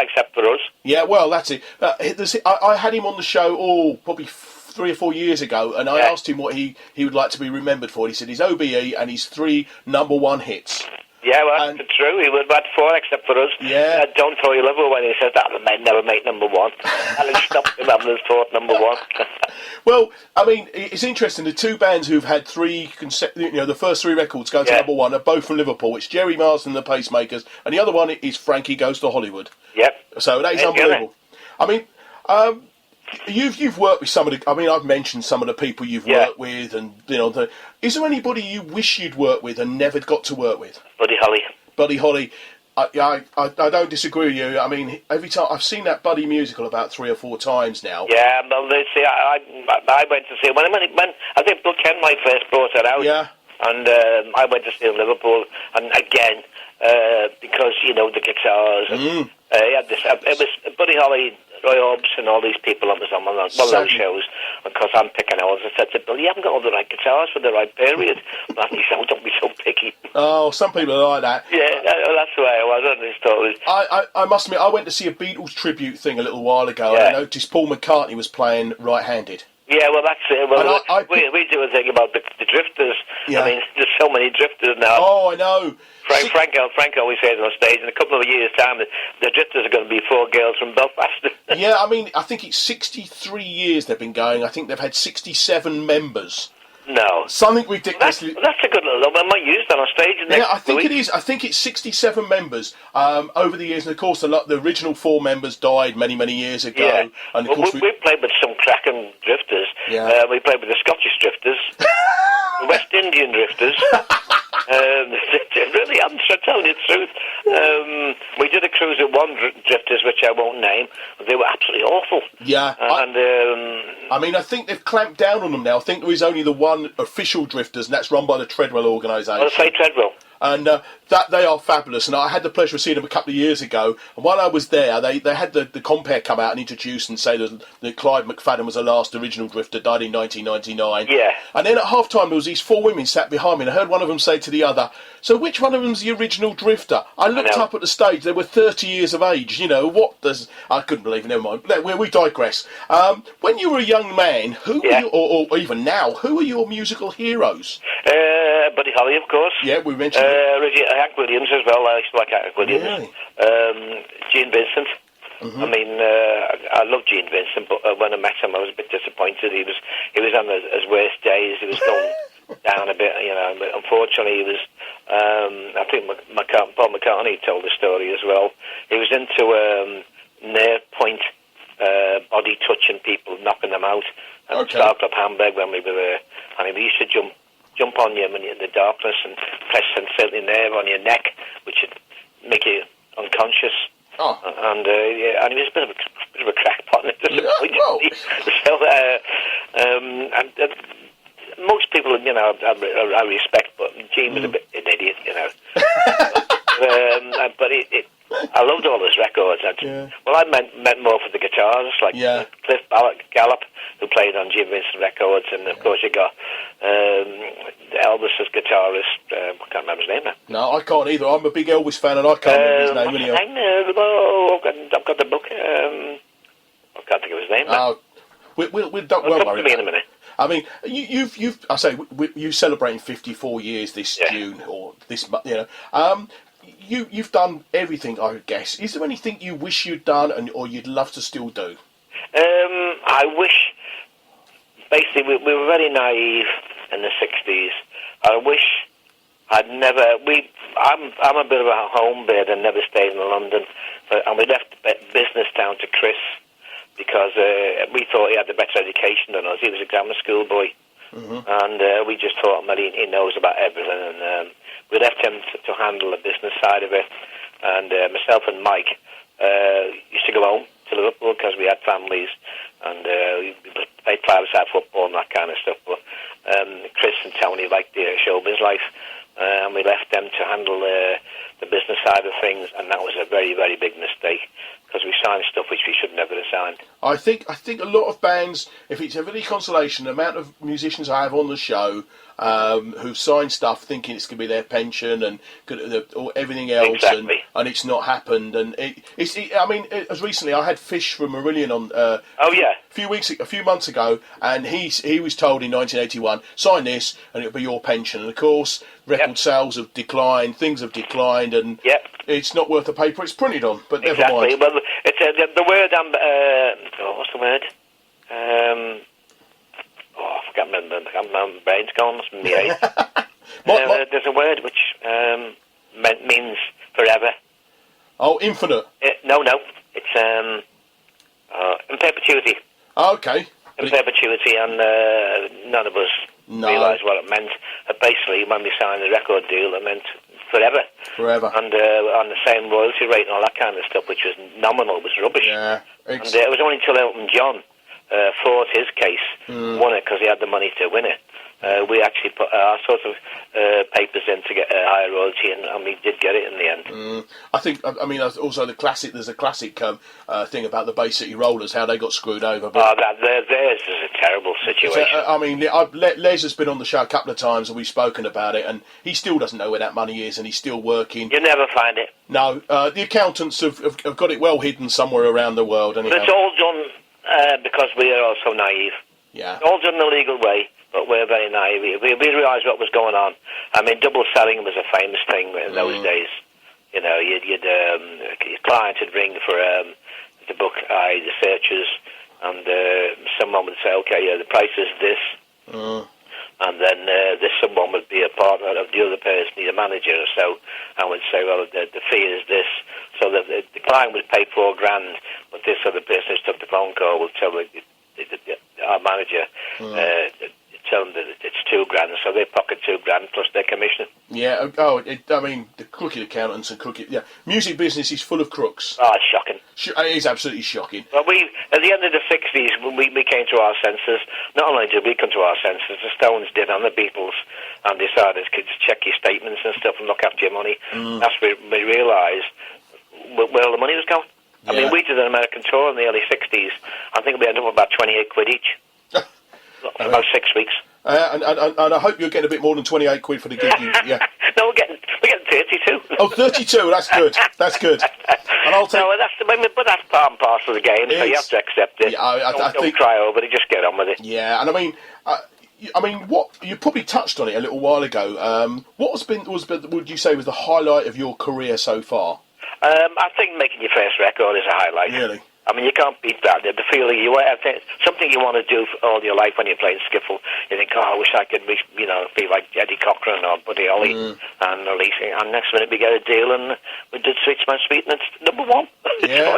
except for us. Yeah, well, that's it. I had him on the show, probably 3 or 4 years ago, and I asked him what he would like to be remembered for. And he said his OBE and his 3 #1 hits. Yeah, well, that's true. He would have had 4 except for us. Yeah. Don't throw your liver when he says that the men never make #1. And it stopped him having his 4th #1. Well, I mean, it's interesting. The 2 bands who've had 3 the first 3 records go to #1 are both from Liverpool. It's Jerry Marsden and the Pacemakers, and the other one is Frankie Goes to Hollywood. Yep. So that is unbelievable. I mean, you've worked with some of the. I mean, I've mentioned some of the people you've worked with, and is there anybody you wish you'd worked with and never got to work with? Buddy Holly. Buddy Holly. I don't disagree with you. I mean, every time I've seen that Buddy musical about 3 or 4 times now. Yeah, well, see, I went to see it when I think Bill Kenwright first brought it out. Yeah. And I went to see it in Liverpool, and again because the guitars. And, it was Buddy Holly, Roy Orbison, and all these people that was on one of those shows. And because I'm picking ours, I said to Bill, "You haven't got all the right guitars for the right period." And he said, "Oh, don't be so picky." Oh, some people are like that. Yeah, that's the way I was. I just thought it was... I must admit, I went to see a Beatles tribute thing a little while ago, and I noticed Paul McCartney was playing right-handed. Yeah, well, that's it. Well, we do a thing about the drifters. Yeah. I mean, there's so many drifters now. Oh, I know. Frank always says on stage, in a couple of years' time, the drifters are going to be 4 girls from Belfast. Yeah, I mean, I think it's 63 years they've been going. I think they've had 67 members. No. Something ridiculously... That's a good little... I might use that on stage. I think it is. I think it's 67 members over the years. And, of course, the original 4 members died many, many years ago. Yeah. And, of course, we played with some cracking drifters. Yeah. We played with the Scottish drifters, the West Indian drifters. Really, I'm telling you the truth. We did a cruise at one drifters, which I won't name. They were absolutely awful. Yeah. I mean, I think they've clamped down on them now. I think there is only the one official drifters, and that's run by the Treadwell organisation. Well, say Treadwell. And that they are fabulous, and I had the pleasure of seeing them a couple of years ago. And while I was there, they had the compare come out and introduce and say that Clyde McFadden was the last original drifter, died in 1999. Yeah. And then at half time, there was these 4 women sat behind me, and I heard one of them say to the other, "So which one of them's the original drifter?" I looked up at the stage; they were 30 years of age. What does... I couldn't believe it. Never mind. We digress. When you were a young man, who were you, or even now, who were your musical heroes? Buddy Holly, of course. Yeah, we mentioned Hank Williams as well. I used to like Hank Williams. Really? Gene Vincent. Mm-hmm. I mean, I love Gene Vincent, but when I met him, I was a bit disappointed. He was on his worst days. He was going down a bit, But unfortunately, he was. I think Paul McCartney told the story as well. He was into nerve point, body touching people, knocking them out. And Star Club Hamburg when we were there, and he used to jump on you when you're in the darkness and press a certain nerve on your neck, which would make you unconscious. Oh. And he was a bit of a crackpot. So, most people, I respect, but Gene was a bit an idiot, but I loved all his records. Well, I meant more for the guitars, like Cliff Gallup, who played on Jim Vincent records, and of course you got Elvis's guitarist. I can't remember his name now. No, I can't either. I'm a big Elvis fan, and I can't remember his name. I've got the book. I can't think of his name now. We'll worry about it in a minute. I mean, you celebrating 54 years this June or this month. You've done everything, I guess. Is there anything you wish you'd done, or you'd love to still do? I wish. Basically, we were very naive in the 60s. I wish I'd never. I'm a bit of a home bird and never stayed in London, and we left business down to Chris because we thought he had a better education than us. He was a grammar school boy, and we just thought, well, he knows about everything, and we left him to handle the business side of it. And myself and Mike used to go home to Liverpool because we had families, and we played five-a-side football and that kind of stuff. But Chris and Tony liked the showbiz life, and we left them to handle the business side of things, and that was a very, very big mistake because we signed stuff which he should never have signed. I think a lot of bands, if it's ever any consolation, the amount of musicians I have on the show who sign stuff thinking it's going to be their pension and or everything else, Exactly. and it's not happened. And as recently I had Fish from Marillion on. A few months ago, and he was told in 1981, sign this and it'll be your pension. And of course, record sales have declined, things have declined, and it's not worth the paper it's printed on. But never mind. Well, it's the word. What's the word? I can't remember. My brain's gone. There's a word which means forever. Oh, infinite. No. It's in perpetuity. Oh, okay. In perpetuity, and none of us realised what it meant. Basically, when we signed the record deal, it meant forever. Forever. And on the same royalty rate and all that kind of stuff, which was nominal, was rubbish. Yeah. And it was only until Elton John fought his case, won it because he had the money to win it. We actually put our sort of papers in to get a higher royalty, and we did get it in the end. I think, also there's a classic thing about the Bay City Rollers, how they got screwed over. But theirs is a terrible situation. Les has been on the show a couple of times, and we've spoken about it, and he still doesn't know where that money is, and he's still working. You never find it. No, the accountants have got it well hidden somewhere around the world. Anyhow. But it's all done because we are all so naive. Yeah. It's all done in a legal way. But we're very naive. We realised what was going on. I mean, double selling was a famous thing in those days. You know, your client would ring for the book, the Searchers, and someone would say, okay, the price is this. And then someone would be a partner of the other person, the manager or so, and would say, well, the fee is this. So that the client would pay $4,000, but this other person who took the phone call would tell our manager, tell them that it's $2,000, so they pocket $2,000 plus their commission. Yeah. The crooked accountants and crooked. Yeah, music business is full of crooks. Oh, it's shocking. It is absolutely shocking. Well, at the end of the '60s, we came to our senses. Not only did we come to our senses, the Stones did, and the Beatles, and decided to check your statements and stuff and look after your money. That's when we realised where all the money was going. I mean, we did an American tour in the early '60s. I think we ended up with about 28 quid each. For about 6 weeks. And I hope you're getting a bit more than 28 quid for the gig. Yeah. No, we're getting 32. Oh, 32. That's good. That's good. And I'll take. No, but that's part and parcel of the game, so you have to accept it. Yeah, don't cry over it. Just get on with it. Yeah, and I mean, what you probably touched on it a little while ago. What would you say was the highlight of your career so far? I think making your first record is a highlight. Really? I mean, you can't beat that. The feeling something you want to do for all your life when you're playing skiffle. You think, I wish I could, be like Eddie Cochran or Buddy Holly and releasing. And next minute we get a deal, and we did Sweet Smells Sweet, and it's number one. Yeah.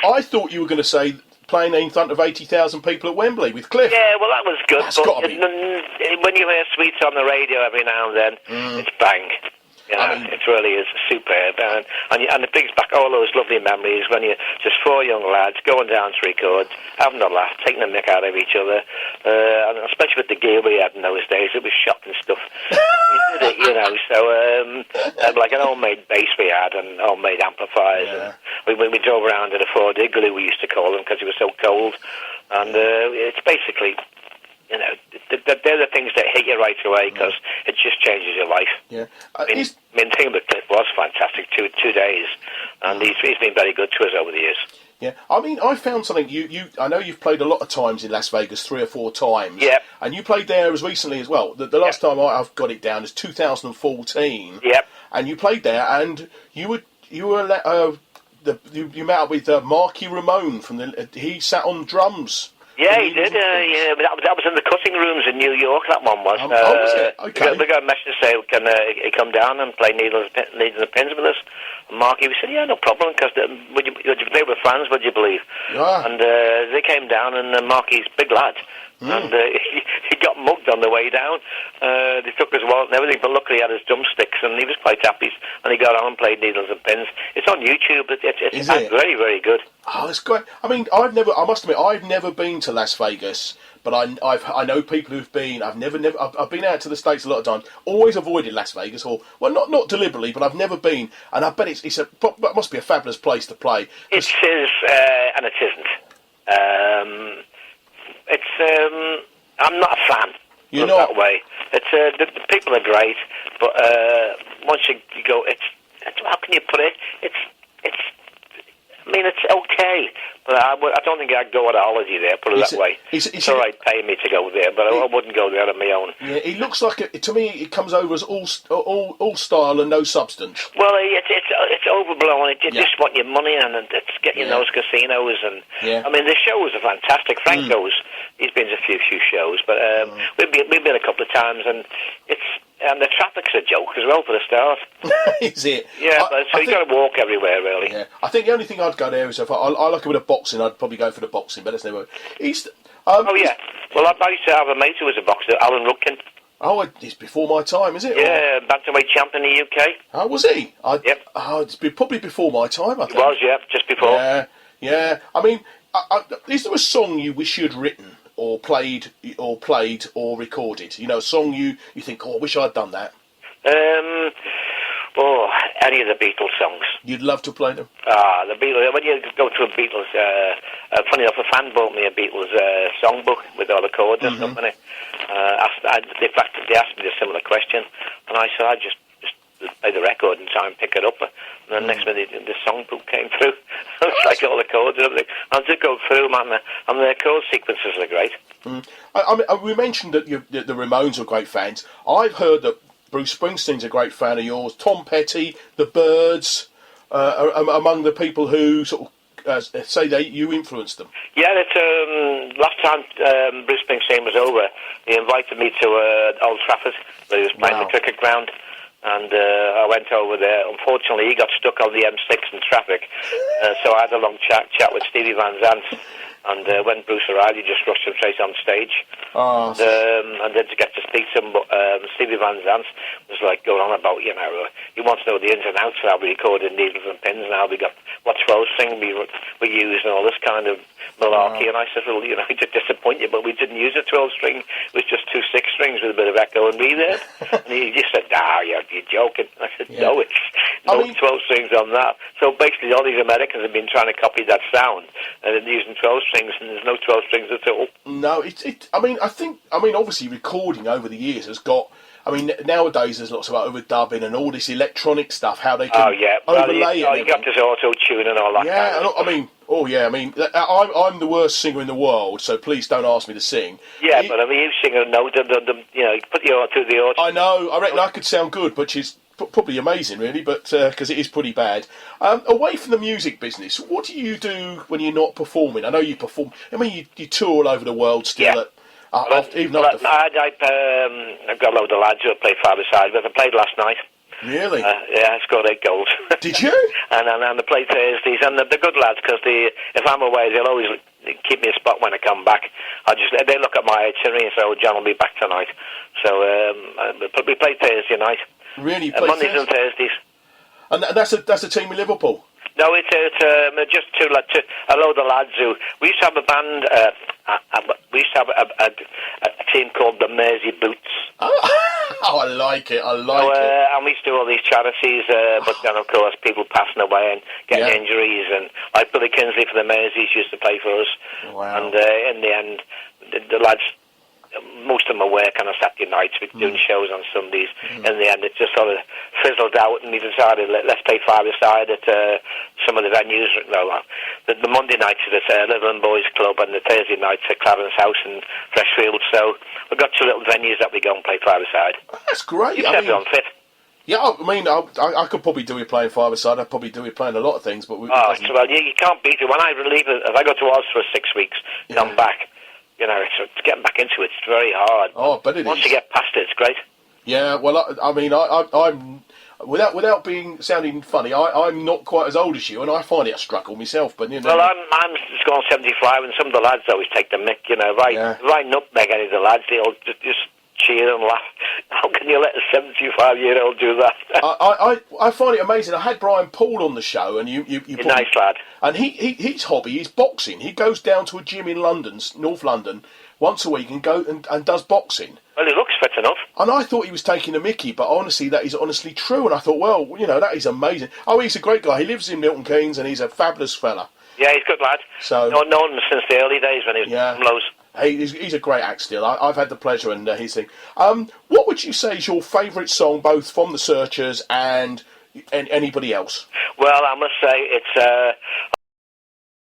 I thought you were going to say playing in front of 80,000 people at Wembley with Cliff. Yeah, well, that was good. That's gotta be. When you hear Sweets on the radio every now and then, it's bang. It really is superb, and it brings back all those lovely memories when you're just four young lads going down to record, having a laugh, taking the mick out of each other, and especially with the gear we had in those days, it was shocking stuff. We did it, so like an homemade bass we had and homemade amplifiers, and we drove around in a Ford Igloo, we used to call them, because it was so cold, and it's basically... they're the things that hit you right away because it just changes your life. Yeah, the thing with Cliff was fantastic. 2 days, and he's been very good to us over the years. Yeah, I mean, I found something. I know you've played a lot of times in Las Vegas, 3 or 4 times. Yeah, and you played there as recently as well. The last time I've got it down is 2014. Yep, and you played there, and you met up with Marky Ramone he sat on drums. Yeah, he did. That was in the cutting rooms in New York. That one was. Was it? Okay. We got a message to say, can he come down and play needles and pins with us? And Marky, we said, yeah, no problem, because they were fans, would you believe? Yeah. And they came down, and Marky's big lad. And he got mugged on the way down. They took his wallet and everything, but luckily he had his drumsticks, and he was quite happy. And he got on and played Needles and Pins. It's on YouTube. It's very, very good. Oh, it's great. I mean, I must admit, I've never been to Las Vegas, but I know people who've been. I've been out to the States a lot of times. Always avoided Las Vegas, not deliberately, but I've never been. And I bet it must be a fabulous place to play. It is, and it isn't. I'm not a fan. You're not that way. It's the people are great, but once you go, it's how can you put it? It's. I mean, it's okay, but I don't think I'd go on a holiday there. Put it that way. It's all right paying me to go there, but I wouldn't go there on my own. Yeah, it looks like to me. It comes over as all style and no substance. Well, it's overblown. You just want your money, and it's getting those casinos, and I mean the shows are fantastic. Frank goes. He's been to a few shows, but we've been a couple of times, and and the traffic's a joke as well for the start. Is it? Yeah, so you got to walk everywhere, really. Yeah, I think the only thing I'd go there is if I like a bit of boxing, I'd probably go for the boxing, but that's never. Oh yeah, well I used to have a mate who was a boxer, Alan Rudkin. Oh, it's before my time, is it? Yeah, bantamweight champ in the UK. Oh, was he? Yep. Oh, it's probably before my time, I think. It was, yeah, just before. Yeah. I mean, is there a song you wish you'd written or played or recorded? You know, a song you think, I wish I'd done that. Any of the Beatles songs. You'd love to play them? The Beatles. When you go to a Beatles, funny enough, a fan bought me a Beatles songbook with all the chords and stuff in it. They asked me a similar question, and I said, I'd just play the record and try and pick it up. And then next minute, the songbook came through. It's like all the chords and everything. I did go through, man, and the chord sequences are great. I mean, we mentioned that the Ramones were great fans. I've heard that Bruce Springsteen's a great fan of yours. Tom Petty, the Byrds, are among the people who sort of say you influenced them. Yeah, last time Bruce Springsteen was over, he invited me to Old Trafford, where he was playing the cricket ground, and I went over there. Unfortunately, he got stuck on the M6 in traffic, so I had a long chat with Stevie Van Zandt. And when Bruce arrived, he just rushed him straight on stage. And then to get to speak to him, but Stevie Van Zandt was like going on about, he wants to know the ins and outs of how we recorded Needles and Pins and how we got what 12 string we used and all this kind of malarkey. And I said, well, I just disappoint you, but we didn't use a 12 string. It was just 2 6 strings with a bit of echo and reverb. And he just said, you're joking. I said, no, it's no 12 strings on that. So basically all these Americans have been trying to copy that sound and then using 12 strings, and there's no 12 strings at all. No, I mean, obviously recording over the years has got. I mean, nowadays there's lots of overdubbing and all this electronic stuff. How they can overlay it. You got this auto tune and all that. Yeah, kind of I'm the worst singer in the world, so please don't ask me to sing. Yeah, but I mean, you sing a note, you put the auto to the auto. I know. I reckon I could sound good, but she's probably amazing, really, but because it is pretty bad. Away from the music business, what do you do when you're not performing? I know you perform. I mean, you tour all over the world still. Yeah. I've got a load of lads who play five-a-side, but I played last night. Really? I scored 8 goals. Did you? and I play Thursdays, and they're good lads, because if I'm away, they'll always keep me a spot when I come back. They look at my itinerary and say, John will be back tonight. So we play Thursday night. Really? Mondays and Thursdays. And that's a team in Liverpool? No, it's just a load of lads who... We used to have a band... we used to have a team called the Mersey Boots. Oh, I like it. And we used to do all these charities, but then, of course, people passing away and getting injuries. And like Billy Kinsley for the Merseys used to play for us. Wow. And in the end, the lads... Most of them are work on a Saturday nights, we're doing shows on Sundays. In the end, it just sort of fizzled out, and we decided, let's play five-a-side at some of the venues. The Monday nights is at Little Boys Club, and the Thursday nights at Clarence House in Freshfield. So we've got 2 little venues that we go and play five-a-side. That's great. You said on fit. Yeah, I mean, I could probably do it playing five-a-side. I'd probably do it playing a lot of things, but... you can't beat it. When I leave, if I go to Oz for 6 weeks, come back... it's getting back into it. It's very hard. Oh, but it once you get past it, it's great. Yeah, well, I mean, I'm without sounding funny, I'm not quite as old as you, and I find it a struggle myself. But well, I'm just going 75, and some of the lads always take the mick. Right nutmeg any of the lads. They all just cheer and laugh. How can you let a 75-year-old do that? I find it amazing. I had Brian Paul on the show, and you He's a nice lad. And his hobby is boxing. He goes down to a gym in London, North London, once a week and does boxing. Well, he looks fit enough. And I thought he was taking a mickey, but honestly, that is honestly true. And I thought, well, that is amazing. Oh, he's a great guy. He lives in Milton Keynes, and he's a fabulous fella. Yeah, he's a good lad. So, known him since the early days when he was lows. He's a great act still. I've had the pleasure and his thing. What would you say is your favourite song, both from the Searchers and anybody else? Well, I must say it's